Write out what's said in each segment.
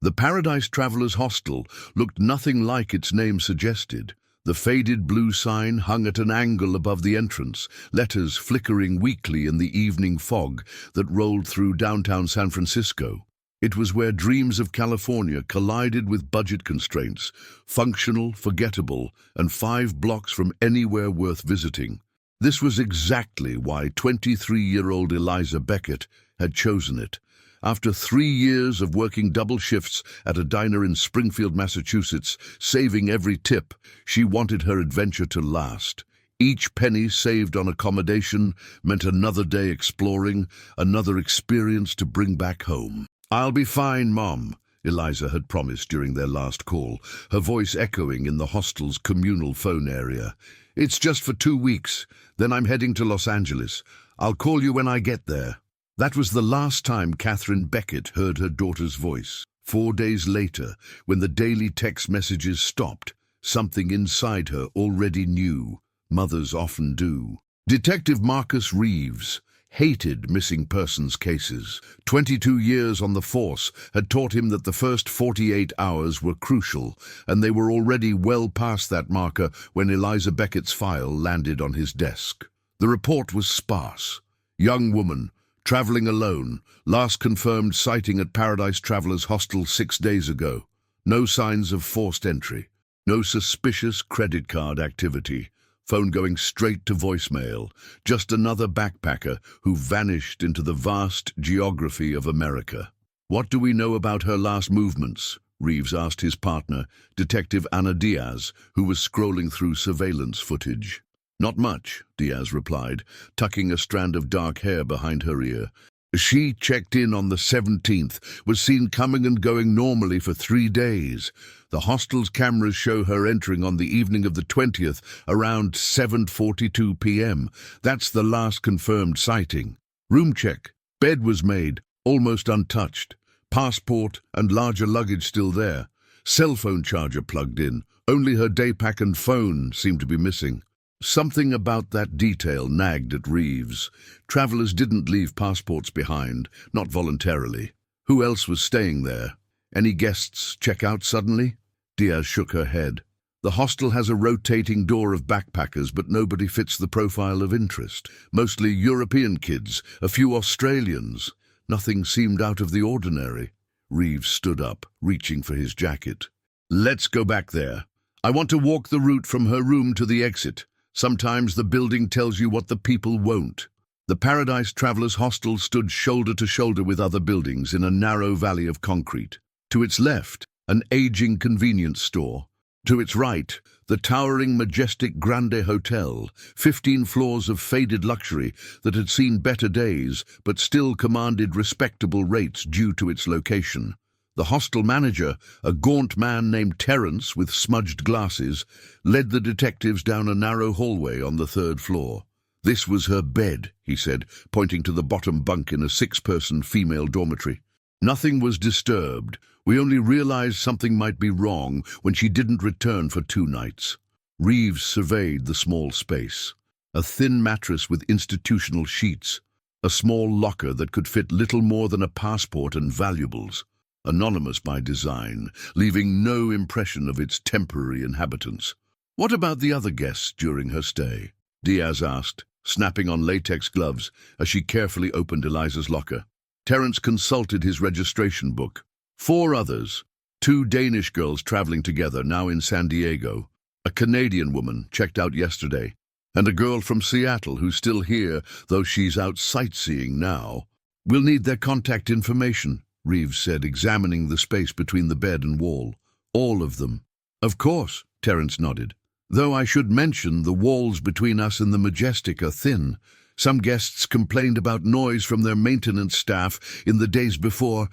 The Paradise Travelers Hostel looked nothing like its name suggested. The faded blue sign hung at an angle above the entrance, letters flickering weakly in the evening fog that rolled through downtown San Francisco. It was where dreams of California collided with budget constraints, functional, forgettable, and 5 blocks from anywhere worth visiting. This was exactly why 23-year-old Eliza Beckett had chosen it. After 3 years of working double shifts at a diner in Springfield, Massachusetts, saving every tip, she wanted her adventure to last. Each penny saved on accommodation meant another day exploring, another experience to bring back home. "I'll be fine, Mom," Eliza had promised during their last call, her voice echoing in the hostel's communal phone area. "It's just for 2 weeks, then I'm heading to Los Angeles. I'll call you when I get there." That was the last time Catherine Beckett heard her daughter's voice. 4 days later, when the daily text messages stopped, something inside her already knew. Mothers often do. Detective Marcus Reeves hated missing persons cases. 22 years on the force had taught him that the first 48 hours were crucial, and they were already well past that marker when Eliza Beckett's file landed on his desk. The report was sparse. Young woman, traveling alone, last confirmed sighting at Paradise Travelers Hostel 6 days ago. No signs of forced entry. No suspicious credit card activity. Phone going straight to voicemail. Just another backpacker who vanished into the vast geography of America. "What do we know about her last movements?" Reeves asked his partner, Detective Ana Diaz, who was scrolling through surveillance footage. "Not much," Diaz replied, tucking a strand of dark hair behind her ear. "She checked in on the 17th, was seen coming and going normally for 3 days. The hostel's cameras show her entering on the evening of the 20th, around 7:42 p.m. That's the last confirmed sighting. Room check. Bed was made, almost untouched. Passport and larger luggage still there. Cell phone charger plugged in. Only her daypack and phone seemed to be missing." Something about that detail nagged at Reeves. Travelers didn't leave passports behind, not voluntarily. Who else was staying there? Any guests check out suddenly? Diaz shook her head. "The hostel has a rotating door of backpackers, but nobody fits the profile of interest. Mostly European kids, a few Australians. Nothing seemed out of the ordinary." Reeves stood up, reaching for his jacket. "Let's go back there. I want to walk the route from her room to the exit. Sometimes the building tells you what the people won't." The Paradise Travelers Hostel stood shoulder to shoulder with other buildings in a narrow valley of concrete. To its left, an aging convenience store. To its right, the towering, majestic Grande Hotel, 15 floors of faded luxury that had seen better days but still commanded respectable rates due to its location. The hostel manager, a gaunt man named Terence with smudged glasses, led the detectives down a narrow hallway on the 3rd floor. "This was her bed," he said, pointing to the bottom bunk in a 6-person female dormitory. "Nothing was disturbed. We only realized something might be wrong when she didn't return for 2 nights." Reeves surveyed the small space. A thin mattress with institutional sheets. A small locker that could fit little more than a passport and valuables. Anonymous by design, leaving no impression of its temporary inhabitants. "What about the other guests during her stay?" Diaz asked, snapping on latex gloves as she carefully opened Eliza's locker. Terence consulted his registration book. 4 others, 2 Danish girls traveling together, now in San Diego. A Canadian woman, checked out yesterday. And a girl from Seattle who's still here, though she's out sightseeing now. "We'll need their contact information," Reeves said, examining the space between the bed and wall. "All of them." "Of course," Terence nodded. "Though I should mention the walls between us and the Majestic are thin. Some guests complained about noise from their maintenance staff in the days before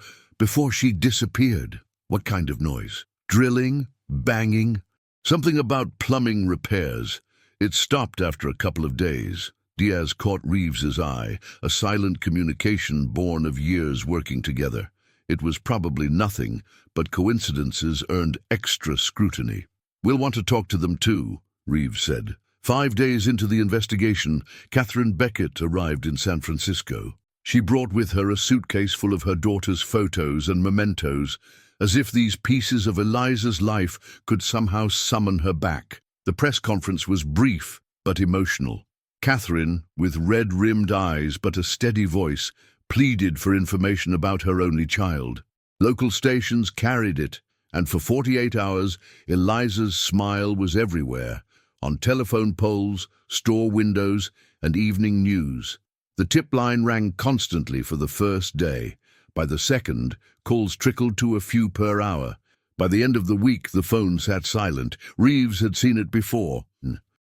she disappeared." "What kind of noise?" "Drilling, banging, something about plumbing repairs. It stopped after a couple of days." Diaz caught Reeves's eye, a silent communication born of years working together. It was probably nothing, but coincidences earned extra scrutiny. "We'll want to talk to them too," Reeves said. 5 days into the investigation, Catherine Beckett arrived in San Francisco. She brought with her a suitcase full of her daughter's photos and mementos, as if these pieces of Eliza's life could somehow summon her back. The press conference was brief but emotional. Catherine, with red-rimmed eyes but a steady voice, pleaded for information about her only child. Local stations carried it, and for 48 hours, Eliza's smile was everywhere, on telephone poles, store windows, and evening news. The tip line rang constantly for the first day. By the second, calls trickled to a few per hour. By the end of the week, the phone sat silent. Reeves had seen it before.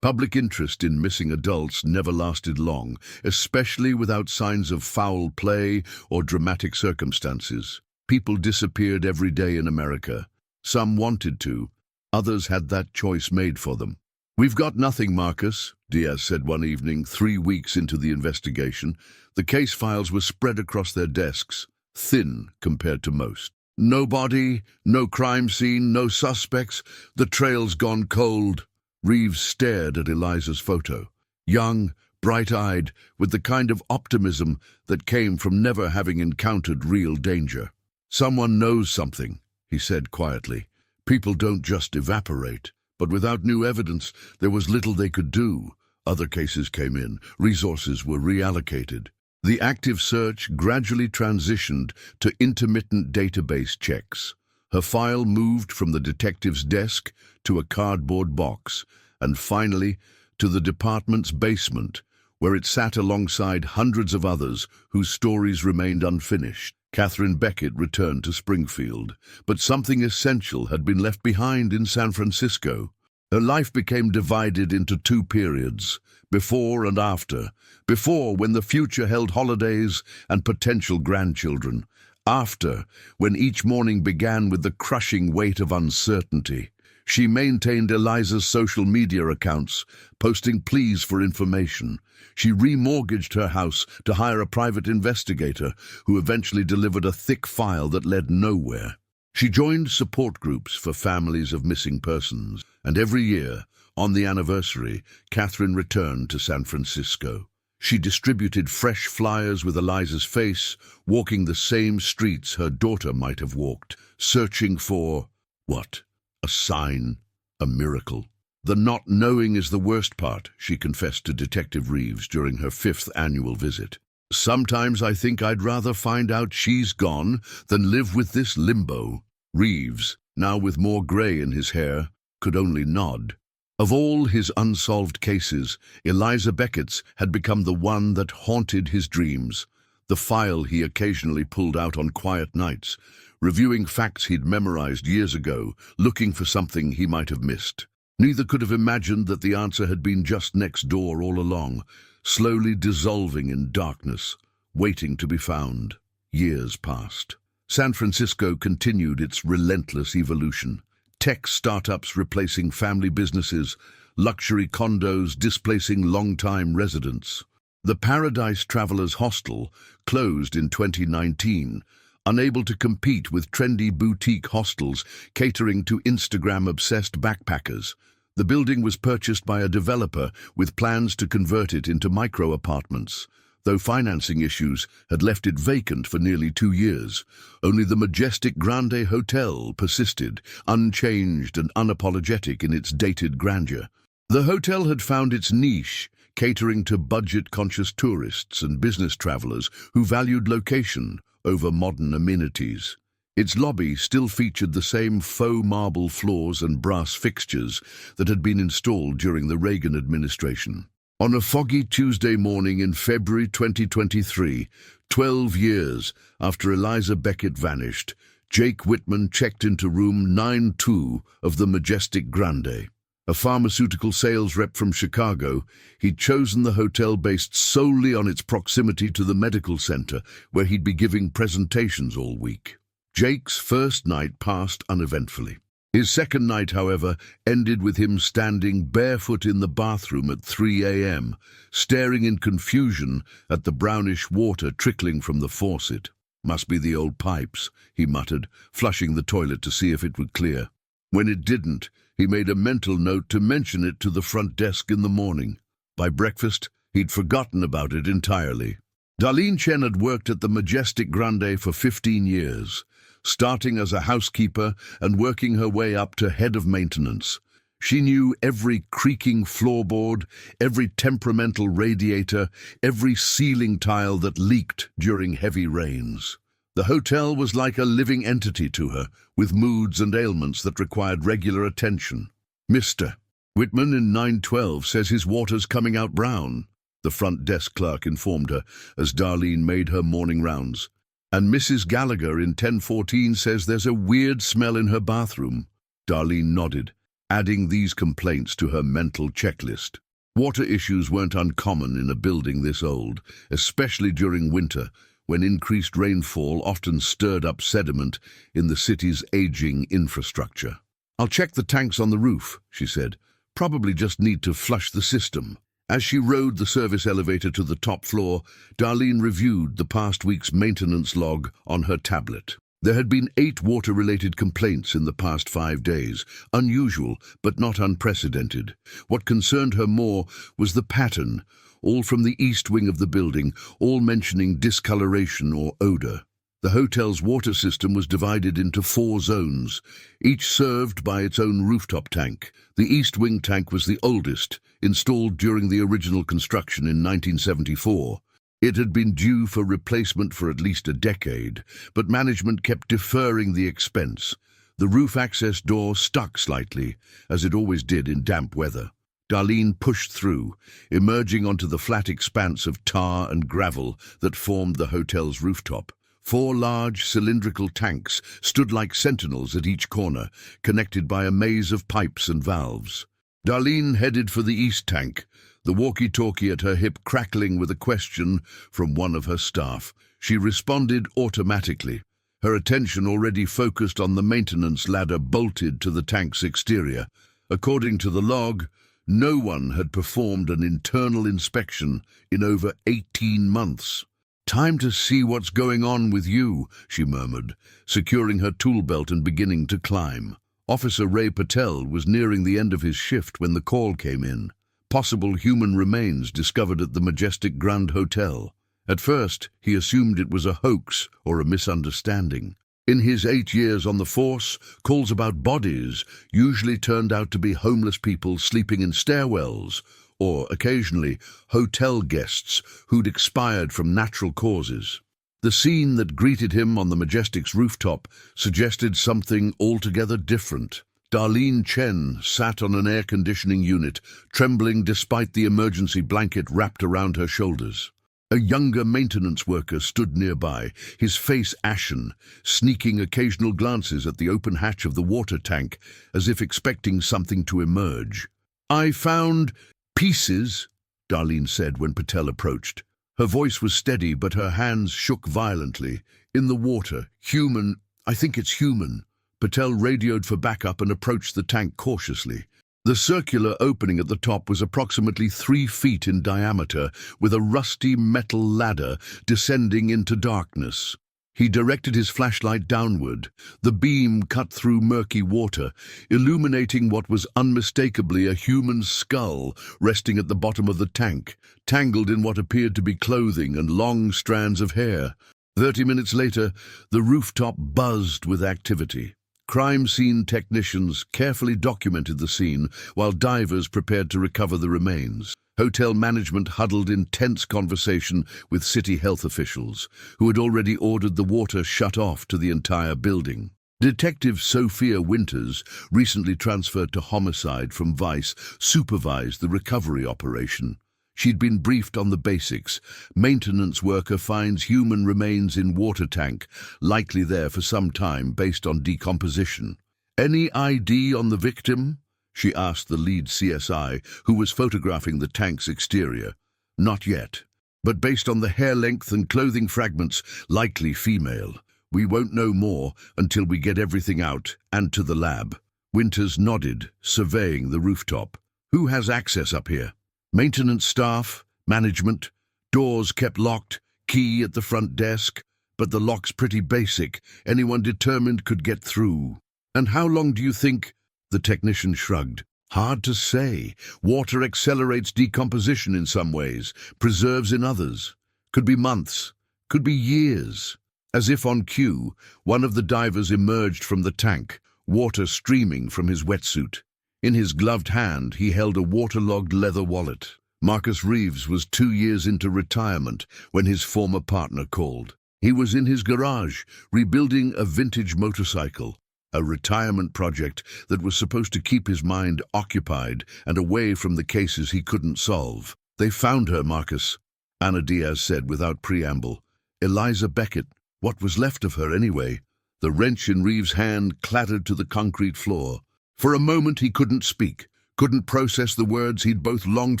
Public interest in missing adults never lasted long, especially without signs of foul play or dramatic circumstances. People disappeared every day in America. Some wanted to. Others had that choice made for them. "We've got nothing, Marcus," Diaz said one evening, 3 weeks into the investigation. The case files were spread across their desks, thin compared to most. "No body, no crime scene, no suspects. The trail's gone cold." Reeves stared at Eliza's photo. Young, bright-eyed, with the kind of optimism that came from never having encountered real danger. "Someone knows something," he said quietly. "People don't just evaporate." But without new evidence, there was little they could do. Other cases came in. Resources were reallocated. The active search gradually transitioned to intermittent database checks. Her file moved from the detective's desk to a cardboard box, and finally to the department's basement, where it sat alongside hundreds of others whose stories remained unfinished. Catherine Beckett returned to Springfield, but something essential had been left behind in San Francisco. Her life became divided into 2 periods, before and after. Before, when the future held holidays and potential grandchildren. After, when each morning began with the crushing weight of uncertainty. She maintained Eliza's social media accounts, posting pleas for information. She remortgaged her house to hire a private investigator who eventually delivered a thick file that led nowhere. She joined support groups for families of missing persons, and every year, on the anniversary, Catherine returned to San Francisco. She distributed fresh flyers with Eliza's face, walking the same streets her daughter might have walked, searching for, what? A sign, a miracle. "The not knowing is the worst part," she confessed to Detective Reeves during her 5th annual visit. "Sometimes I think I'd rather find out she's gone than live with this limbo." Reeves, now with more gray in his hair, could only nod. Of all his unsolved cases, Eliza Beckett's had become the one that haunted his dreams, the file he occasionally pulled out on quiet nights, reviewing facts he'd memorized years ago, looking for something he might have missed. Neither could have imagined that the answer had been just next door all along, slowly dissolving in darkness, waiting to be found. Years passed. San Francisco continued its relentless evolution. Tech startups replacing family businesses, luxury condos displacing long-time residents. The Paradise Travelers Hostel closed in 2019, unable to compete with trendy boutique hostels catering to Instagram-obsessed backpackers. The building was purchased by a developer with plans to convert it into micro-apartments. Though financing issues had left it vacant for nearly 2 years, only the majestic Grande Hotel persisted, unchanged and unapologetic in its dated grandeur. The hotel had found its niche, catering to budget-conscious tourists and business travelers who valued location over modern amenities. Its lobby still featured the same faux marble floors and brass fixtures that had been installed during the Reagan administration. On a foggy Tuesday morning in February 2023, 12 years after Eliza Beckett vanished, Jake Whitman checked into room 92 of the majestic Grande. A pharmaceutical sales rep from Chicago, he'd chosen the hotel based solely on its proximity to the medical center, where he'd be giving presentations all week. Jake's first night passed uneventfully. His second night, however, ended with him standing barefoot in the bathroom at 3 a.m., staring in confusion at the brownish water trickling from the faucet. "Must be the old pipes," he muttered, flushing the toilet to see if it would clear. When it didn't, he made a mental note to mention it to the front desk in the morning. By breakfast, he'd forgotten about it entirely. Darlene Chen had worked at the majestic Grande for 15 years. starting as a housekeeper and working her way up to head of maintenance. She knew every creaking floorboard, every temperamental radiator, every ceiling tile that leaked during heavy rains. The hotel was like a living entity to her, with moods and ailments that required regular attention. "Mr. Whitman in 912 says his water's coming out brown," the front desk clerk informed her as Darlene made her morning rounds. "And Mrs. Gallagher in 1014 says there's a weird smell in her bathroom." Darlene nodded, adding these complaints to her mental checklist. Water issues weren't uncommon in a building this old, especially during winter, when increased rainfall often stirred up sediment in the city's aging infrastructure. "I'll check the tanks on the roof," she said. "Probably just need to flush the system." As she rode the service elevator to the top floor, Darlene reviewed the past week's maintenance log on her tablet. There had been 8 water-related complaints in the past 5 days, unusual but not unprecedented. What concerned her more was the pattern, all from the east wing of the building, all mentioning discoloration or odor. The hotel's water system was divided into 4 zones, each served by its own rooftop tank. The east wing tank was the oldest, installed during the original construction in 1974. It had been due for replacement for at least a decade, but management kept deferring the expense. The roof access door stuck slightly, as it always did in damp weather. Darlene pushed through, emerging onto the flat expanse of tar and gravel that formed the hotel's rooftop. 4 large cylindrical tanks stood like sentinels at each corner, connected by a maze of pipes and valves. Darlene headed for the east tank, the walkie-talkie at her hip crackling with a question from one of her staff. She responded automatically, her attention already focused on the maintenance ladder bolted to the tank's exterior. According to the log, no one had performed an internal inspection in over 18 months. "Time to see what's going on with you," she murmured, securing her tool belt and beginning to climb. Officer Ray Patel was nearing the end of his shift when the call came in. Possible human remains discovered at the majestic Grand Hotel. At first, he assumed it was a hoax or a misunderstanding. In his 8 years on the force, calls about bodies usually turned out to be homeless people sleeping in stairwells, or occasionally hotel guests who'd expired from natural causes. The scene that greeted him on the Majestic's rooftop suggested something altogether different. Darlene Chen sat on an air conditioning unit, trembling despite the emergency blanket wrapped around her shoulders. A younger maintenance worker stood nearby, his face ashen, sneaking occasional glances at the open hatch of the water tank, as if expecting something to emerge. "I found pieces," Darlene said when Patel approached. Her voice was steady, but her hands shook violently. "In the water. Human. I think it's human." Patel radioed for backup and approached the tank cautiously. The circular opening at the top was approximately 3 feet in diameter, with a rusty metal ladder descending into darkness. He directed his flashlight downward. The beam cut through murky water, illuminating what was unmistakably a human skull resting at the bottom of the tank, tangled in what appeared to be clothing and long strands of hair. 30 minutes later, the rooftop buzzed with activity. Crime scene technicians carefully documented the scene while divers prepared to recover the remains. Hotel management huddled in tense conversation with city health officials, who had already ordered the water shut off to the entire building. Detective Sophia Winters, recently transferred to homicide from Vice, supervised the recovery operation. She'd been briefed on the basics. Maintenance worker finds human remains in water tank, likely there for some time based on decomposition. "Any ID on the victim?" she asked the lead CSI, who was photographing the tank's exterior. "Not yet, but based on the hair length and clothing fragments, likely female. We won't know more until we get everything out and to the lab." Winters nodded, surveying the rooftop. "Who has access up here?" "Maintenance staff, management, doors kept locked, key at the front desk, but the lock's pretty basic. Anyone determined could get through." "And how long do you think?" The technician shrugged. "Hard to say. Water accelerates decomposition in some ways, preserves in others. Could be months, could be years." As if on cue, one of the divers emerged from the tank, water streaming from his wetsuit. In his gloved hand, he held a waterlogged leather wallet. Marcus Reeves was 2 years into retirement when his former partner called. He was in his garage, rebuilding a vintage motorcycle, a retirement project that was supposed to keep his mind occupied and away from the cases he couldn't solve. "They found her, Marcus," Ana Diaz said without preamble. "Eliza Beckett. What was left of her, anyway?" The wrench in Reeves' hand clattered to the concrete floor. For a moment he couldn't speak, couldn't process the words he'd both longed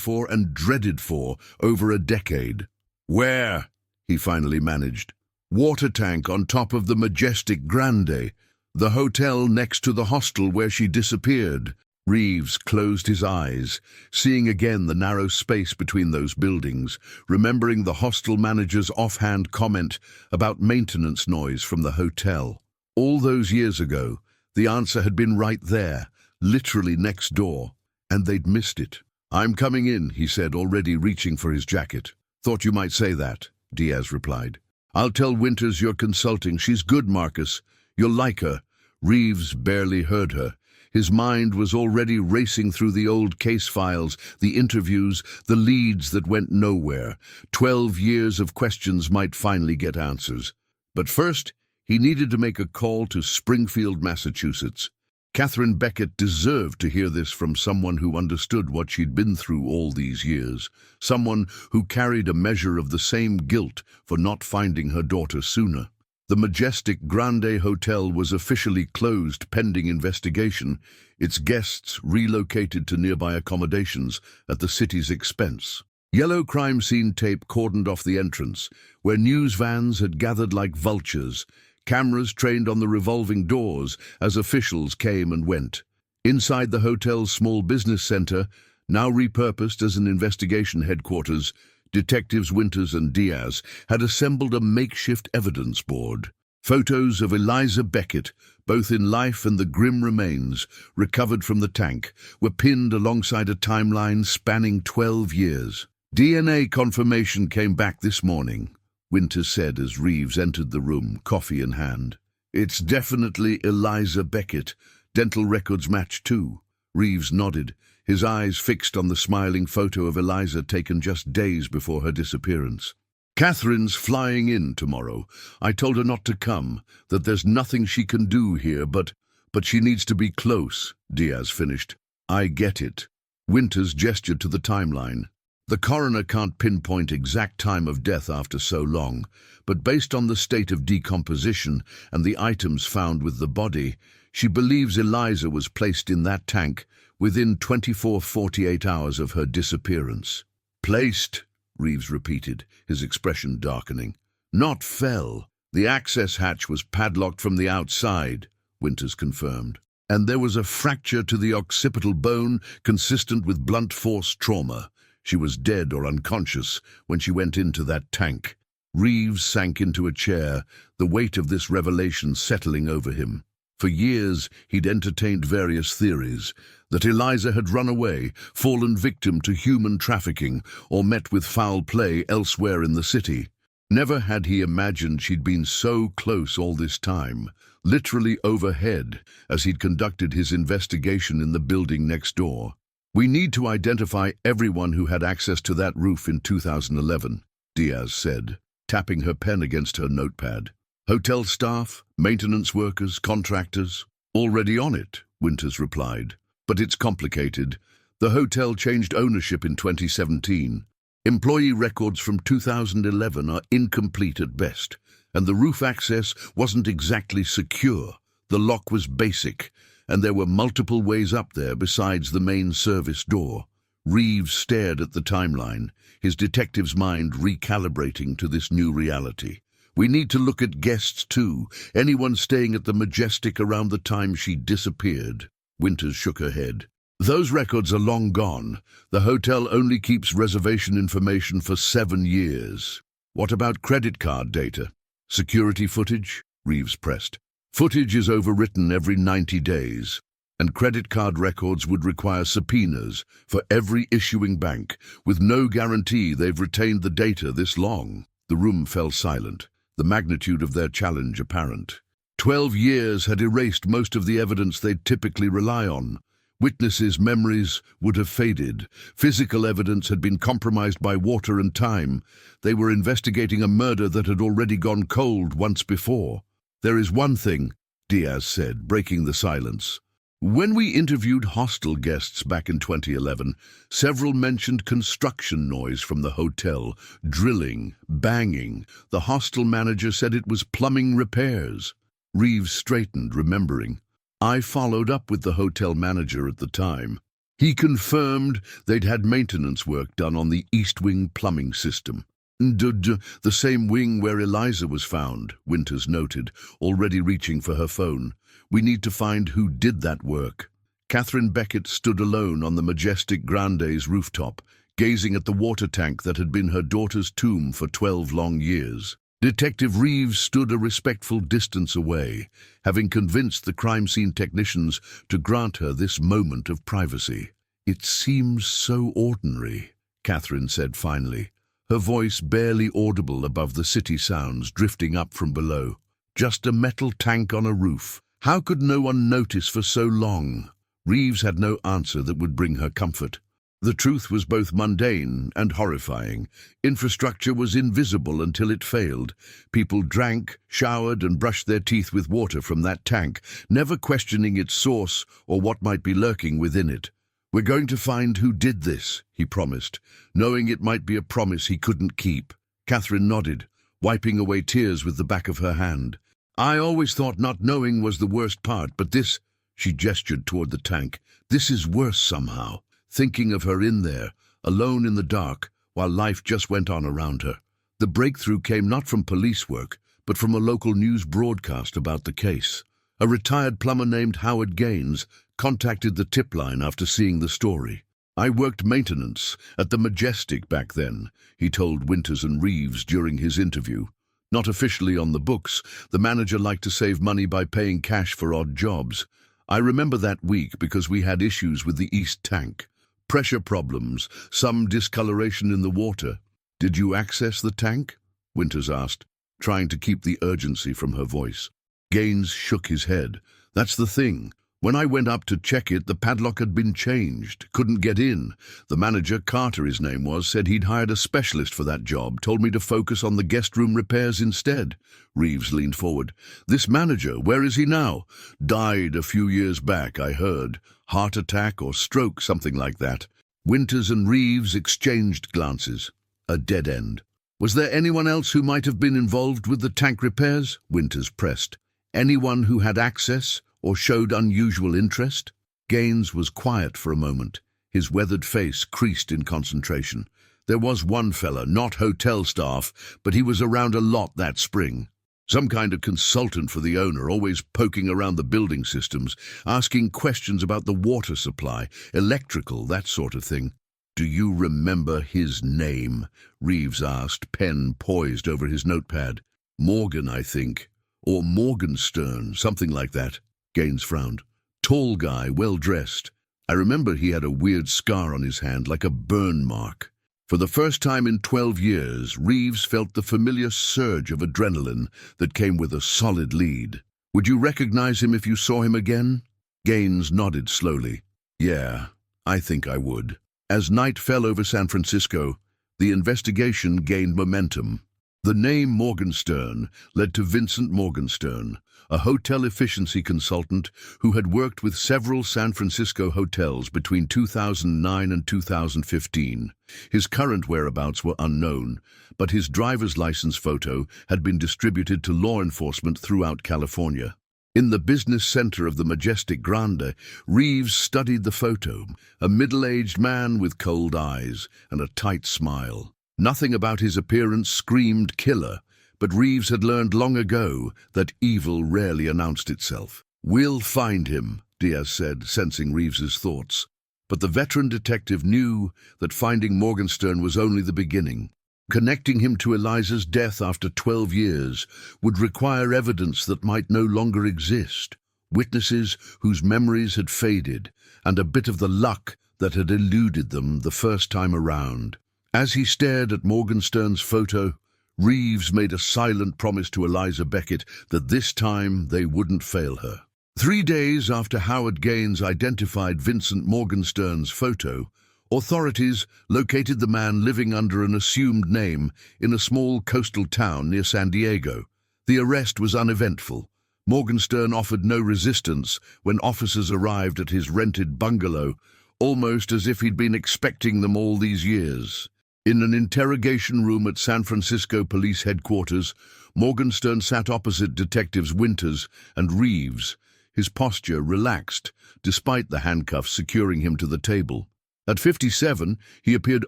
for and dreaded for over a decade. "Where?" he finally managed. "Water tank on top of the majestic Grande, the hotel next to the hostel where she disappeared." Reeves closed his eyes, seeing again the narrow space between those buildings, remembering the hostel manager's offhand comment about maintenance noise from the hotel. All those years ago, the answer had been right there, literally next door, and they'd missed it. "I'm coming in," he said, already reaching for his jacket. "Thought you might say that," Diaz replied. "I'll tell Winters you're consulting. She's good, Marcus. You'll like her." Reeves barely heard her. His mind was already racing through the old case files, the interviews, the leads that went nowhere. 12 years of questions might finally get answers. But first, he needed to make a call to Springfield, Massachusetts. Catherine Beckett deserved to hear this from someone who understood what she'd been through all these years, someone who carried a measure of the same guilt for not finding her daughter sooner. The majestic Grande Hotel was officially closed pending investigation, its guests relocated to nearby accommodations at the city's expense. Yellow crime scene tape cordoned off the entrance, where news vans had gathered like vultures, cameras trained on the revolving doors as officials came and went. Inside the hotel's small business center, now repurposed as an investigation headquarters, Detectives Winters and Diaz had assembled a makeshift evidence board. Photos of Eliza Beckett, both in life and the grim remains, recovered from the tank, were pinned alongside a timeline spanning 12 years. "DNA confirmation came back this morning," Winters said as Reeves entered the room, coffee in hand. "It's definitely Eliza Beckett. Dental records match too." Reeves nodded, his eyes fixed on the smiling photo of Eliza taken just days before her disappearance. "Catherine's flying in tomorrow. I told her not to come, that there's nothing she can do here, but she needs to be close," Diaz finished. "I get it." Winters gestured to the timeline. "The coroner can't pinpoint exact time of death after so long, but based on the state of decomposition and the items found with the body, she believes Eliza was placed in that tank within 24-48 hours of her disappearance." "Placed," Reeves repeated, his expression darkening. "Not fell. The access hatch was padlocked from the outside," Winters confirmed. "And there was a fracture to the occipital bone consistent with blunt force trauma. She was dead or unconscious when she went into that tank." Reeves sank into a chair, the weight of this revelation settling over him. For years, he'd entertained various theories, that Eliza had run away, fallen victim to human trafficking, or met with foul play elsewhere in the city. Never had he imagined she'd been so close all this time, literally overhead, as he'd conducted his investigation in the building next door. "We need to identify everyone who had access to that roof in 2011, Diaz said, tapping her pen against her notepad. "Hotel staff, maintenance workers, contractors, already on it," Winters replied. "But it's complicated. The hotel changed ownership in 2017. Employee records from 2011 are incomplete at best, and the roof access wasn't exactly secure. The lock was basic, and there were multiple ways up there besides the main service door." Reeves stared at the timeline, his detective's mind recalibrating to this new reality. "We need to look at guests too, anyone staying at the Majestic around the time she disappeared." Winters shook her head. "Those records are long gone. The hotel only keeps reservation information for 7 years. What about credit card data? Security footage?" Reeves pressed. "Footage is overwritten every 90 days, and credit card records would require subpoenas for every issuing bank, with no guarantee they've retained the data this long." The room fell silent. the magnitude of their challenge apparent. 12 years had erased most of the evidence they'd typically rely on. Witnesses' memories would have faded. Physical evidence had been compromised by water and time. They were investigating a murder that had already gone cold once before. "There is one thing," Diaz said, breaking the silence. "When we interviewed Hostel guests back in 2011, several mentioned construction noise from the hotel, drilling, banging. The hostel manager said it was plumbing repairs." Reeves straightened, remembering. "I followed up with the hotel manager at the time. He confirmed they'd had maintenance work done on the East Wing plumbing system." The same wing where Eliza was found," Winters noted, already reaching for her phone. "We need to find who did that work." Catherine Beckett stood alone on the majestic Grande's rooftop, gazing at the water tank that had been her daughter's tomb for 12 long years. Detective Reeves stood a respectful distance away, having convinced the crime scene technicians to grant her this moment of privacy. "It seems so ordinary," Catherine said finally, her voice barely audible above the city sounds drifting up from below. "Just a metal tank on a roof. How could no one notice for so long?" Reeves had no answer that would bring her comfort. The truth was both mundane and horrifying. Infrastructure was invisible until it failed. People drank, showered, and brushed their teeth with water from that tank, never questioning its source or what might be lurking within it. "We're going to find who did this," he promised, knowing it might be a promise he couldn't keep. Catherine nodded, wiping away tears with the back of her hand. "I always thought not knowing was the worst part, but this," she gestured toward the tank, "this is worse somehow. Thinking of her in there, alone in the dark, while life just went on around her." The breakthrough came not from police work, but from a local news broadcast about the case. A retired plumber named Howard Gaines contacted the tip line after seeing the story. "I worked maintenance at the Majestic back then," he told Winters and Reeves during his interview. "Not officially on the books, the manager liked to save money by paying cash for odd jobs. I remember that week because we had issues with the east tank. Pressure problems, some discoloration in the water." "Did you access the tank?" Winters asked, trying to keep the urgency from her voice. Gaines shook his head. "That's the thing. When I went up to check it, the padlock had been changed. Couldn't get in. The manager, Carter his name was, said he'd hired a specialist for that job, told me to focus on the guest room repairs instead." Reeves leaned forward. "This manager, where is he now?" "Died a few years back, I heard. Heart attack or stroke, something like that." Winters and Reeves exchanged glances. A dead end. "Was there anyone else who might have been involved with the tank repairs?" Winters pressed. "Anyone who had access or showed unusual interest?" Gaines was quiet for a moment, his weathered face creased in concentration. "There was one fella, not hotel staff, but he was around a lot that spring. Some kind of consultant for the owner, always poking around the building systems, asking questions about the water supply, electrical, that sort of thing." "Do you remember his name?" Reeves asked, pen poised over his notepad. "Morgan, I think. Or Morgenstern, something like that." Gaines frowned. "Tall guy, well-dressed. I remember he had a weird scar on his hand, like a burn mark." For the first time in 12 years, Reeves felt the familiar surge of adrenaline that came with a solid lead. "Would you recognize him if you saw him again?" Gaines nodded slowly. "Yeah, I think I would." As night fell over San Francisco, the investigation gained momentum. The name Morgenstern led to Vincent Morgenstern, a hotel efficiency consultant who had worked with several San Francisco hotels between 2009 and 2015. His current whereabouts were unknown, but his driver's license photo had been distributed to law enforcement throughout California. In the business center of the majestic Grande, Reeves studied the photo, a middle-aged man with cold eyes and a tight smile. Nothing about his appearance screamed killer, but Reeves had learned long ago that evil rarely announced itself. "We'll find him," Diaz said, sensing Reeves's thoughts. But the veteran detective knew that finding Morgenstern was only the beginning. Connecting him to Eliza's death after 12 years would require evidence that might no longer exist, witnesses whose memories had faded, and a bit of the luck that had eluded them the first time around. As he stared at Morgenstern's photo, Reeves made a silent promise to Eliza Beckett that this time they wouldn't fail her. 3 days after Howard Gaines identified Vincent Morgenstern's photo, authorities located the man living under an assumed name in a small coastal town near San Diego. The arrest was uneventful. Morgenstern offered no resistance when officers arrived at his rented bungalow, almost as if he'd been expecting them all these years. In an interrogation room at San Francisco Police Headquarters, Morgenstern sat opposite Detectives Winters and Reeves, his posture relaxed, despite the handcuffs securing him to the table. At 57, he appeared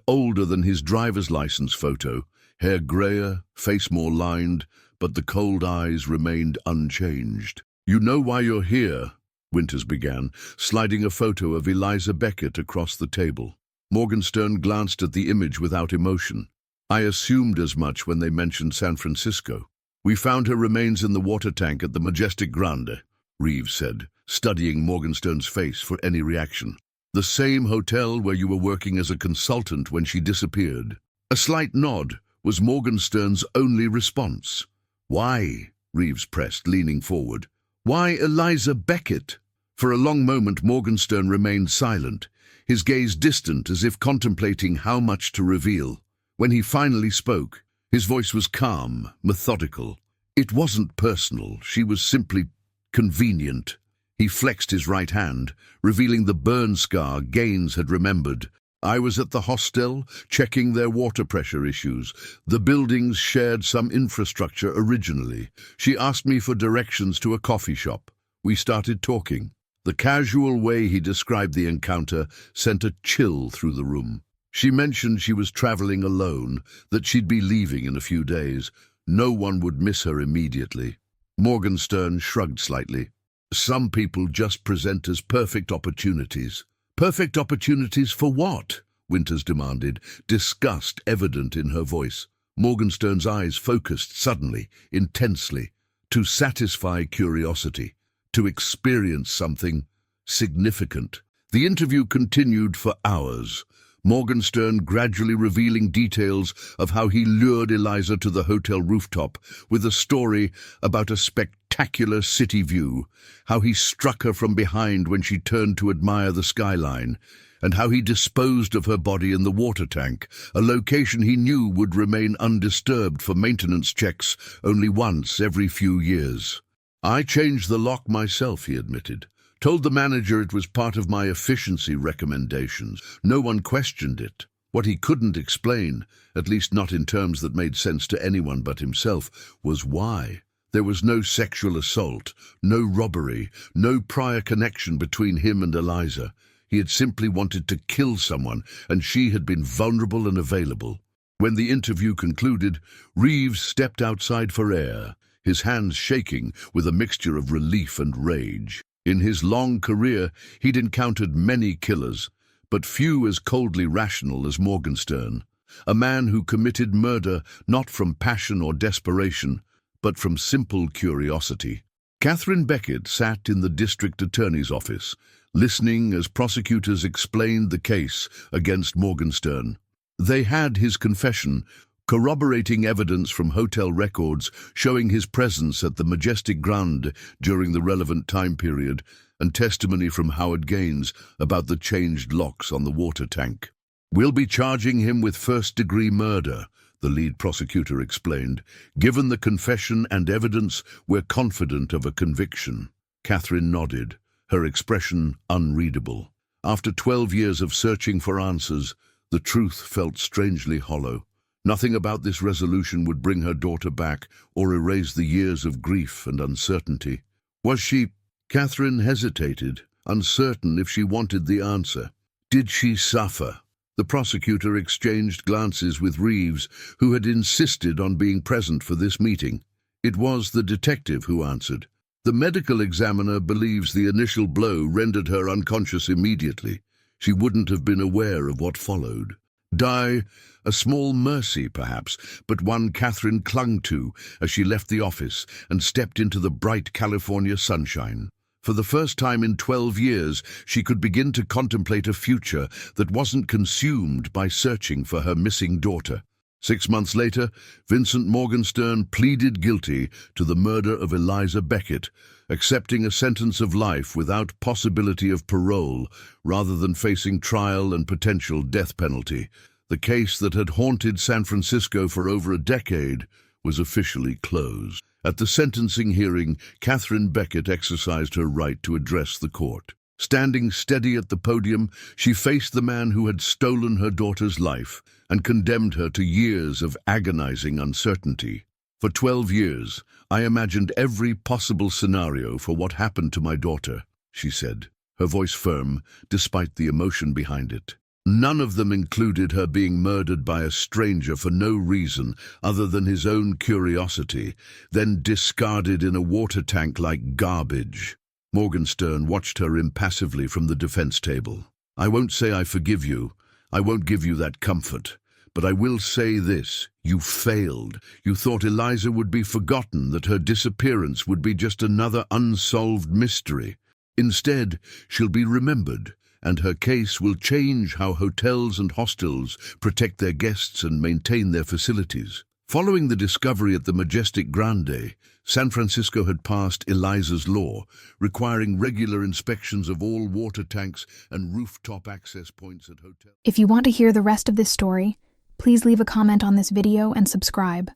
older than his driver's license photo, hair grayer, face more lined, but the cold eyes remained unchanged. "You know why you're here," Winters began, sliding a photo of Eliza Beckett across the table. Morgenstern glanced at the image without emotion. "I assumed as much when they mentioned San Francisco. We found her remains in the water tank at the Majestic Grande," Reeves said, studying Morgenstern's face for any reaction. "The same hotel where you were working as a consultant when she disappeared." A slight nod was Morgenstern's only response. "Why?" Reeves pressed, leaning forward. "Why Eliza Beckett?" For a long moment Morgenstern remained silent, his gaze distant as if contemplating how much to reveal. When he finally spoke, his voice was calm, methodical. "It wasn't personal, she was simply convenient." He flexed his right hand, revealing the burn scar Gaines had remembered. "I was at the hostel, checking their water pressure issues. The buildings shared some infrastructure originally. She asked me for directions to a coffee shop. We started talking." The casual way he described the encounter sent a chill through the room. She mentioned she was traveling alone, that she'd be leaving in a few days. No one would miss her immediately. Morgenstern shrugged slightly. "Some people just present as perfect opportunities." "Perfect opportunities for what?" Winters demanded, disgust evident in her voice. Morgenstern's eyes focused suddenly, intensely. "To satisfy curiosity, to experience something significant." The interview continued for hours, Morgenstern gradually revealing details of how he lured Eliza to the hotel rooftop with a story about a spectacular city view, how he struck her from behind when she turned to admire the skyline, and how he disposed of her body in the water tank, a location he knew would remain undisturbed for maintenance checks only once every few years. "I changed the lock myself," he admitted. "Told the manager it was part of my efficiency recommendations. No one questioned it." What he couldn't explain, at least not in terms that made sense to anyone but himself, was why. There was no sexual assault, no robbery, no prior connection between him and Eliza. He had simply wanted to kill someone, and she had been vulnerable and available. When the interview concluded, Reeves stepped outside for air, his hands shaking with a mixture of relief and rage. In his long career, he'd encountered many killers, but few as coldly rational as Morgenstern, a man who committed murder not from passion or desperation, but from simple curiosity. Catherine Beckett sat in the district attorney's office, listening as prosecutors explained the case against Morgenstern. They had his confession, corroborating evidence from hotel records showing his presence at the Majestic Grande during the relevant time period, and testimony from Howard Gaines about the changed locks on the water tank. "We'll be charging him with first-degree murder," the lead prosecutor explained. "Given the confession and evidence, we're confident of a conviction." Catherine nodded, her expression unreadable. After 12 years of searching for answers, the truth felt strangely hollow. Nothing about this resolution would bring her daughter back or erase the years of grief and uncertainty. Was she? Catherine hesitated, uncertain if she wanted the answer. Did she suffer? The prosecutor exchanged glances with Reeves, who had insisted on being present for this meeting. It was the detective who answered. "The medical examiner believes the initial blow rendered her unconscious immediately. She wouldn't have been aware of what followed. Die, a small mercy perhaps, but one Catherine clung to as she left the office and stepped into the bright California sunshine. For the first time in 12 years, she could begin to contemplate a future that wasn't consumed by searching for her missing daughter. 6 months later, Vincent Morgenstern pleaded guilty to the murder of Eliza Beckett, accepting a sentence of life without possibility of parole rather than facing trial and potential death penalty. The case that had haunted San Francisco for over a decade was officially closed. At the sentencing hearing, Catherine Beckett exercised her right to address the court. Standing steady at the podium, she faced the man who had stolen her daughter's life and condemned her to years of agonizing uncertainty. For 12 years, I imagined every possible scenario for what happened to my daughter, she said, her voice firm despite the emotion behind it. None of them included her being murdered by a stranger for no reason other than his own curiosity, then discarded in a water tank like garbage. Morgenstern watched her impassively from the defense table. I won't say I forgive you. I won't give you that comfort. But I will say this. You failed. You thought Eliza would be forgotten, that her disappearance would be just another unsolved mystery. Instead, she'll be remembered, and her case will change how hotels and hostels protect their guests and maintain their facilities. Following the discovery at the Majestic Grande, San Francisco had passed Eliza's Law, requiring regular inspections of all water tanks and rooftop access points at hotels. If you want to hear the rest of this story, please leave a comment on this video and subscribe.